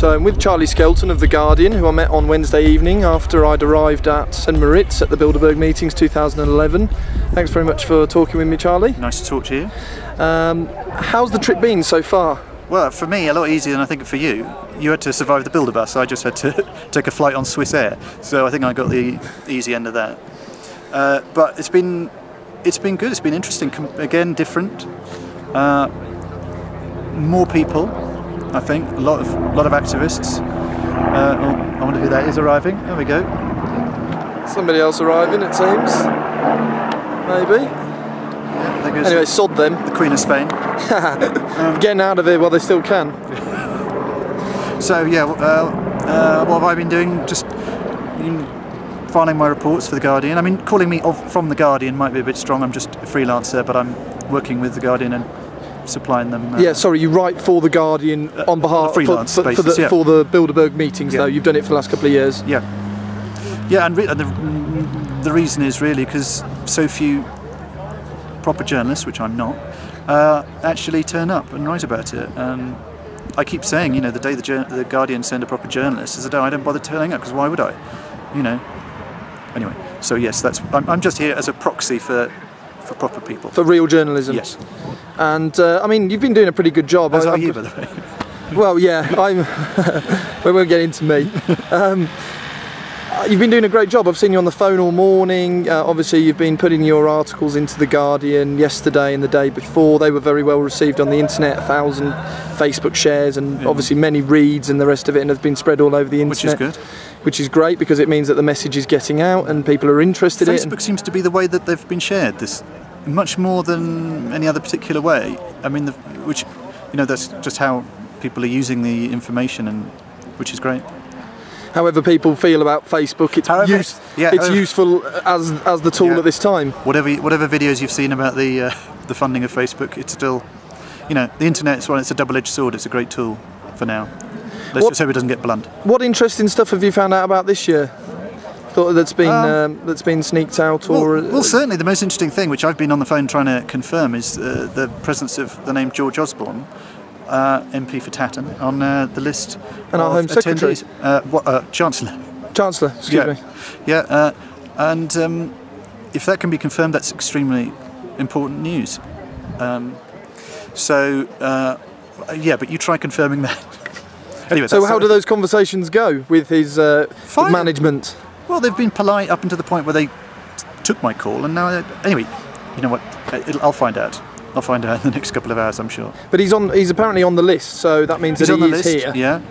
So I'm with Charlie Skelton of The Guardian, who I met on Wednesday evening after I'd arrived at St Moritz at the Bilderberg meetings 2011. Thanks very much for talking with me, Charlie. Nice to talk to you. How's the trip been so far? Well, for me, a lot easier than I think for you. You had to survive the Bilderbus. I just had to take a flight on Swiss Air, so I think I got the easy end of that. But it's been good. It's been interesting. Again, different. More people, I think. A lot of activists. I wonder who that is arriving. There we go. Somebody else arriving, it seems. Maybe. Yeah, there goes anyway, sod them. The Queen of Spain. Getting out of here while they still can. So yeah, what have I been doing? Just filing my reports for The Guardian. I mean, calling me from The Guardian might be a bit strong. I'm just a freelancer, but I'm working with The Guardian and supplying them. Yeah, sorry, you write for The Guardian on behalf freelance for the Bilderberg meetings, yeah. Though. You've done it for the last couple of years. Yeah. Yeah, and the reason is really because so few proper journalists, which I'm not, actually turn up and write about it. I keep saying, you know, the day the Guardian send a proper journalist is the day I don't bother turning up, because why would I? You know. Anyway, so yes, I'm just here as a proxy for proper people. For real journalism. Yes. And I mean, you've been doing a pretty good job. As are you, by the way. Well, yeah, we won't get into me. You've been doing a great job. I've seen you on the phone all morning. Obviously, you've been putting your articles into The Guardian yesterday and the day before. They were very well received on the internet, 1,000 Facebook shares and obviously many reads and the rest of it, and have been spread all over the internet. Which is good. Which is great, because it means that the message is getting out and people are interested in it. Facebook seems to be the way that they've been shared, this much more than any other particular way. I mean, that's just how people are using the information, and which is great. However people feel about Facebook, it's useful as the tool at this time. Whatever videos you've seen about the funding of Facebook, it's still, you know, the internet's it's a double-edged sword. It's a great tool for now. Let's just hope it doesn't get blunt. What interesting stuff have you found out about this year? That's been sneaked out, or well, certainly the most interesting thing, which I've been on the phone trying to confirm, is the presence of the name George Osborne, MP for Tatton, on the list. And our Home Secretary, Chancellor. Chancellor, excuse me. Yeah, and if that can be confirmed, that's extremely important news. Yeah, but you try confirming that. Anyway, so how do those conversations go with his management? Well, they've been polite up until the point where they took my call, and now, anyway, you know what? I'll find out. I'll find out in the next couple of hours, I'm sure. But he's apparently on the list, so that means that he is here. Yeah.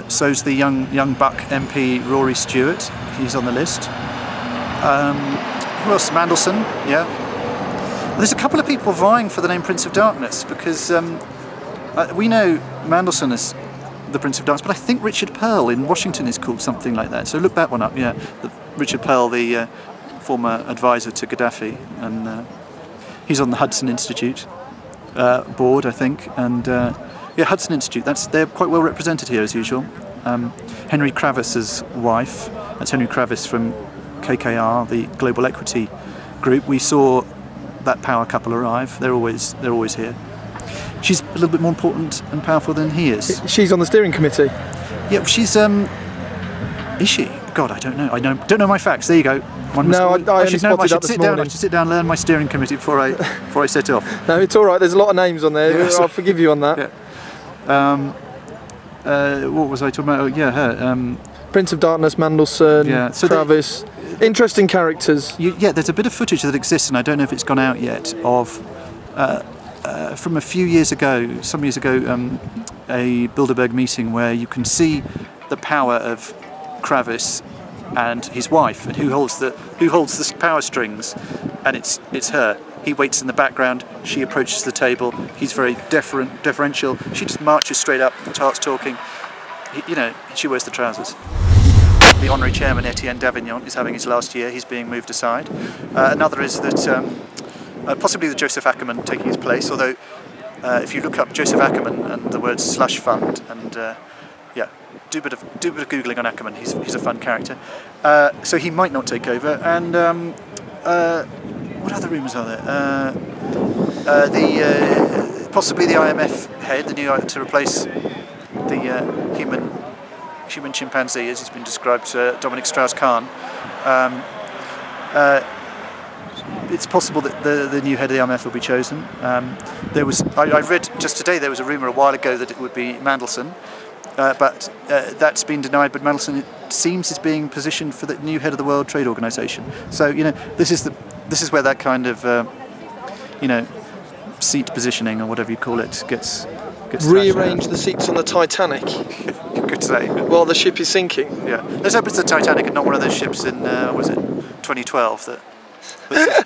So's the young buck MP Rory Stewart. He's on the list. Who else? Mandelson. Yeah. There's a couple of people vying for the name Prince of Darkness, because we know Mandelson is the Prince of Darkness, but I think Richard Pearl in Washington is called something like that. So look that one up. Yeah, Richard Pearl, the former advisor to Gaddafi, and he's on the Hudson Institute board, I think. And yeah, Hudson Institute. They're quite well represented here as usual. Henry Kravis's wife. That's Henry Kravis from KKR, the Global Equity Group. We saw that power couple arrive. They're always here. She's a little bit more important and powerful than he is. She's on the steering committee. Yeah, she's is she? God, I don't know. Don't know my facts. There you go. I should sit down. I should sit down and learn my steering committee before I set off. No, it's all right. There's a lot of names on there. I'll forgive you on that. Yeah. What was I talking about? Oh, yeah, her. Prince of Darkness, Mandelson, Kravis. Interesting characters. Yeah, there's a bit of footage that exists, and I don't know if it's gone out yet, of from a few years ago, some years ago, a Bilderberg meeting where you can see the power of Kravis and his wife, and who holds the power strings, and it's her. He waits in the background, she approaches the table, he's very deferential, she just marches straight up and starts talking. She wears the trousers. The Honorary Chairman, Etienne Davignon, is having his last year. He's being moved aside. Another is that possibly the Joseph Ackerman taking his place, although if you look up Joseph Ackerman and the word slush fund, and do a bit of Googling on Ackerman, he's a fun character. So he might not take over. And what other rumours are there? Possibly the IMF head, to replace the human chimpanzee, as he's been described, Dominic Strauss-Kahn. It's possible that the new head of the IMF will be chosen. I read just today there was a rumour a while ago that it would be Mandelson, but that's been denied. But Mandelson, it seems, is being positioned for the new head of the World Trade Organization. So this is where that kind of seat positioning or whatever you call it gets rearrange the seats on the Titanic. You could say. While the ship is sinking. Yeah. Let's hope it's the Titanic and not one of those ships in 2012 that. Yeah.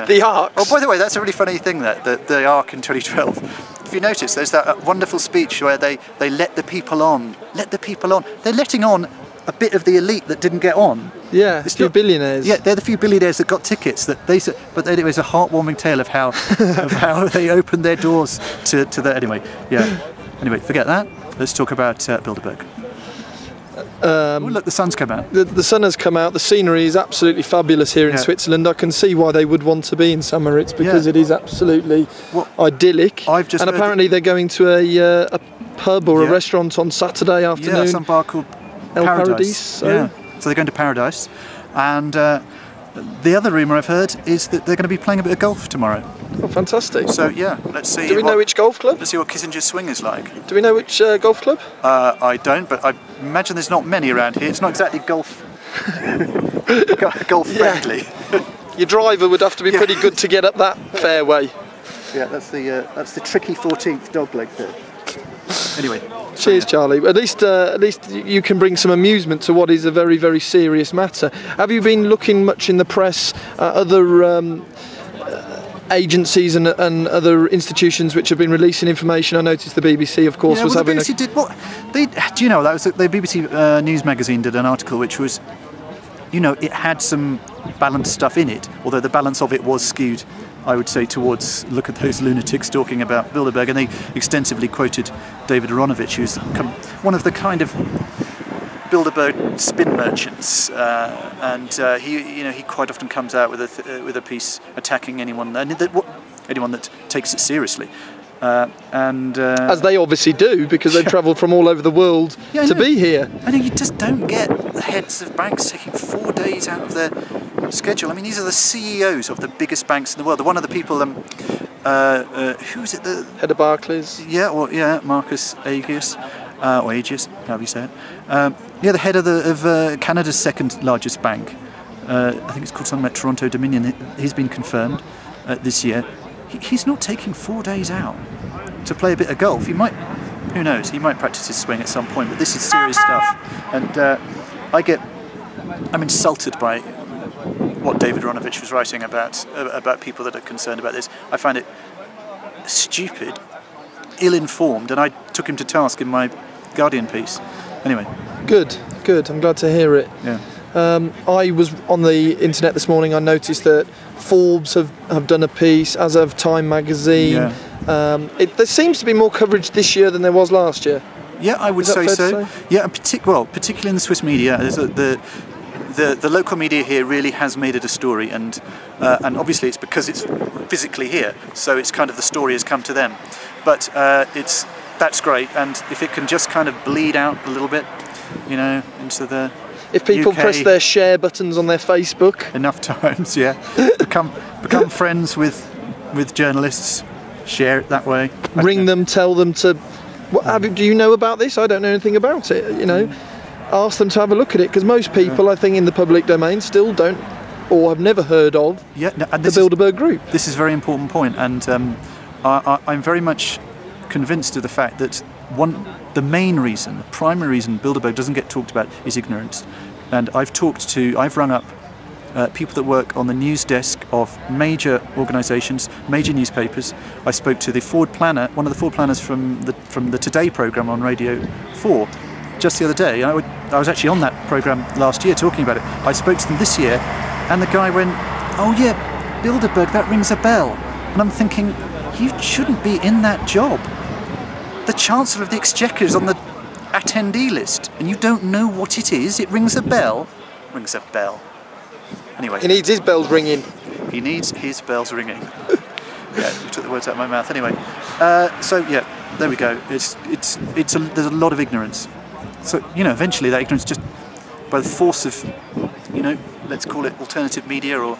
The Ark. Oh, by the way, that's a really funny thing, that the Ark in 2012. If you notice, there's that wonderful speech where they let the people on. Let the people on. They're letting on a bit of the elite that didn't get on. Yeah, it's few billionaires. Yeah, they're the few billionaires that got tickets. But it was a heartwarming tale of how they opened their doors to the. Anyway, forget that. Let's talk about Bilderberg. Look, the sun's come out. The sun has come out. The scenery is absolutely fabulous here in Switzerland. I can see why they would want to be in summer. It's because it is absolutely idyllic. And apparently they're going to a pub or a restaurant on Saturday afternoon. Yeah, some bar called El Paradise. So they're going to Paradise. And the other rumour I've heard is that they're going to be playing a bit of golf tomorrow. Oh, fantastic. So let's see. Do we know which golf club? Let's see what Kissinger's swing is like. Do we know which golf club? I don't, but I imagine there's not many around here. It's not exactly golf friendly. Your driver would have to be pretty good to get up that fairway. Yeah, that's the tricky 14th dog leg there. Anyway. Cheers, Charlie. At least you can bring some amusement to what is a very, very serious matter. Have you been looking much in the press at other agencies and other institutions which have been releasing information? I noticed the BBC, of course, was having. The BBC did what? Do you know that was the BBC News magazine did an article which was, it had some balanced stuff in it, although the balance of it was skewed, I would say, towards look at those lunatics talking about Bilderberg, and they extensively quoted David Aronovich, who's one of the kind of Bilderberg spin merchants, and he quite often comes out with a piece attacking anyone that takes it seriously. As they obviously do, because they travel from all over the world to be here. I know, you just don't get the heads of banks taking 4 days out of their schedule. I mean, these are the CEOs of the biggest banks in the world. One of the people, who is it? The head of Barclays. Marcus Agius, or Agius, however you say it. The head of Canada's second largest bank. I think it's called something like Toronto Dominion. He's been confirmed this year. He's not taking 4 days out to play a bit of golf. He might, who knows, he might practice his swing at some point, but this is serious stuff. And I'm insulted by what David Aronovich was writing about people that are concerned about this. I find it stupid, ill-informed, and I took him to task in my Guardian piece. Anyway. Good. I'm glad to hear it. Yeah. I was on the internet this morning. I noticed that Forbes have done a piece, as have Time magazine. There seems to be more coverage this year than there was last year. Yeah, I would say so. Yeah, particularly in the Swiss media, the local media here really has made it a story, and obviously it's because it's physically here, so it's kind of the story has come to them. But that's great, and if it can just kind of bleed out a little bit, into the. If people press their share buttons on their Facebook enough times, become friends with journalists, share it that way. Ring them, tell them to. Do you know about this? I don't know anything about it. Ask them to have a look at it, because most people, I think, in the public domain still don't or have never heard of the Bilderberg Group. This is a very important point, and I'm very much convinced of the fact that the primary reason Bilderberg doesn't get talked about is ignorance. And I've rung up people that work on the news desk of major organisations, major newspapers. I spoke to the forward planner, one of the forward planners from the Today programme on Radio 4, just the other day. I was actually on that programme last year talking about it. I spoke to them this year, and the guy went, "Oh yeah, Bilderberg, that rings a bell." And I'm thinking, you shouldn't be in that job. The Chancellor of the Exchequer is on the attendee list, and you don't know what it is. It rings a bell. Rings a bell. Anyway. He needs his bells ringing. He needs his bells ringing. Yeah, you took the words out of my mouth. Anyway, there we go. There's a lot of ignorance. So eventually that ignorance, just by the force of let's call it alternative media or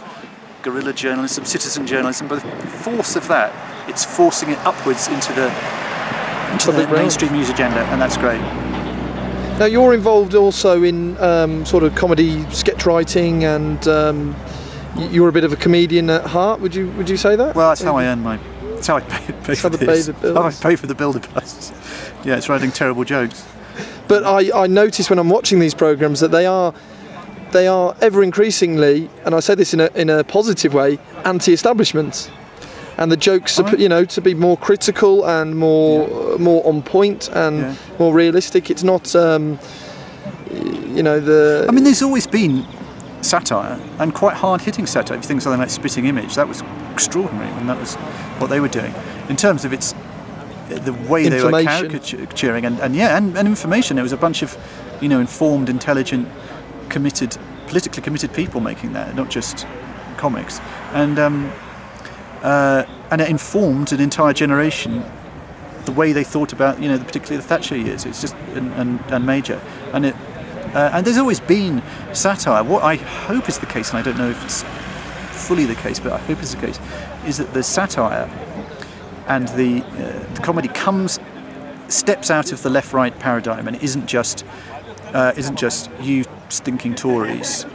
guerrilla journalism, citizen journalism, by the force of that, it's forcing it upwards into the mainstream news agenda, and that's great. Now you're involved also in sort of comedy sketch writing, and you're a bit of a comedian at heart. Would you say that? Well, that's how I earn my. That's how I pay for this. How I pay for the Bilderberg. Yeah, it's writing terrible jokes. But I notice when I'm watching these programmes that they are ever increasingly, and I say this in a positive way, anti-establishment. And the jokes are, to be more critical and more on point and more realistic. It's not, there's always been satire, and quite hard-hitting satire. If you think something like Spitting Image, that was extraordinary, and that was what they were doing in terms of the way they were caricaturing and information. There was a bunch of, informed, intelligent, politically committed people making that, not just comics, and it informed an entire generation the way they thought about, particularly the Thatcher years. It's just and Major, and there's always been satire. What I hope is the case, and I don't know if it's fully the case, but I hope it's the case, is that the satire and the comedy steps out of the left-right paradigm, and isn't just you stinking Tories,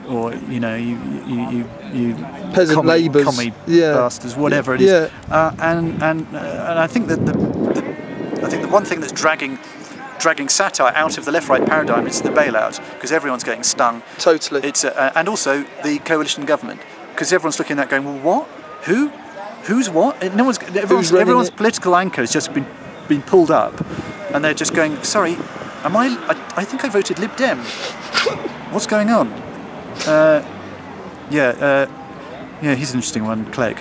or you peasant labours, commie bastards, whatever it is. And I think that the one thing that's dragging satire out of the left-right paradigm is the bailout, because everyone's getting stung. Totally. It's and also the coalition government, because everyone's looking at that going, well, what? Who? Who's what? Everyone's political anchor has just been pulled up, and they're just going, sorry, I think I voted Lib Dem. What's going on? He's an interesting one, Clegg.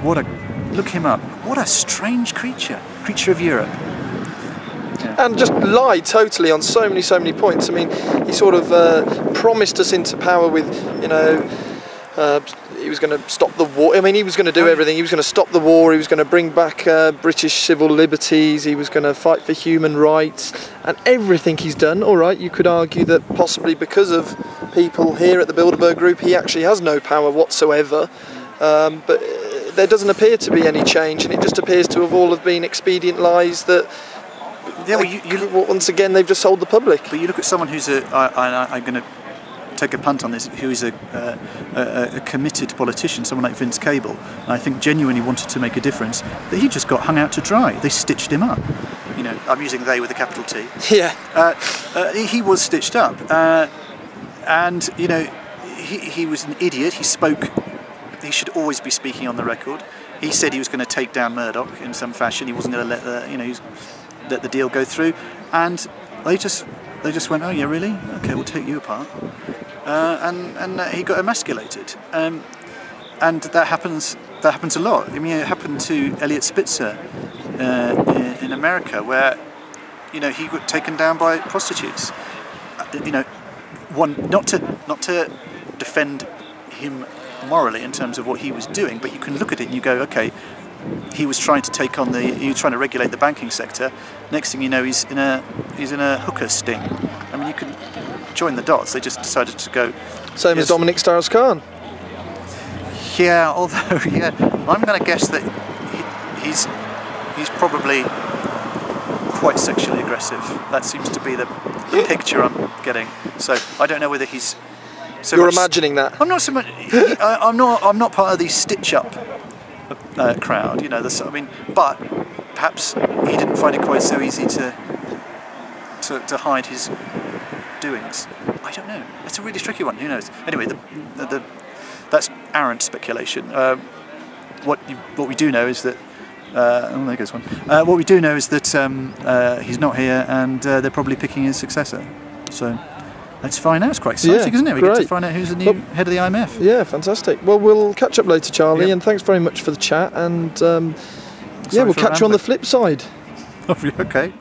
Look him up. What a strange creature of Europe. Yeah. And just lied totally on so many points. I mean, he sort of promised us into power with, he was going to stop the war. I mean, he was going to do everything. He was going to stop the war. He was going to bring back British civil liberties. He was going to fight for human rights. And everything he's done, all right, you could argue that possibly because of people here at the Bilderberg Group, he actually has no power whatsoever. But there doesn't appear to be any change, and it just appears to have all been expedient lies that, once again, they've just sold the public. But you look at someone who's I'm going to take a punt on this, who is a committed politician, someone like Vince Cable, and I think genuinely wanted to make a difference, that he just got hung out to dry. They stitched him up. I'm using they with a capital T. Yeah. He was stitched up. And he was an idiot. He should always be speaking on the record. He said he was going to take down Murdoch in some fashion. He wasn't going to let the deal go through. And they just went, oh yeah, really? Okay, we'll take you apart. And he got emasculated. And that happens a lot. I mean, it happened to Elliot Spitzer in America, where he got taken down by prostitutes. Not to defend him morally in terms of what he was doing, but you can look at it and you go, okay, he was trying to regulate the banking sector. Next thing you know, he's in a hooker sting. I mean, you can join the dots. They just decided to go. Same as Dominic Strauss-Kahn. Yeah, although I'm going to guess that he's probably quite sexually aggressive. That seems to be the picture I'm getting. So I don't know whether he's. You're imagining that. I'm not so much. I'm not part of the stitch-up crowd. But perhaps he didn't find it quite so easy to hide his doings. I don't know. It's a really tricky one. Who knows? Anyway, that's arrant speculation. What we do know is that. There goes one. What we do know is that he's not here, and they're probably picking his successor. So let's find out. It's quite exciting, isn't it? We get to find out who's the new head of the IMF. Yeah, fantastic. Well, we'll catch up later, Charlie, and thanks very much for the chat. And we'll catch you on the flip side. Okay.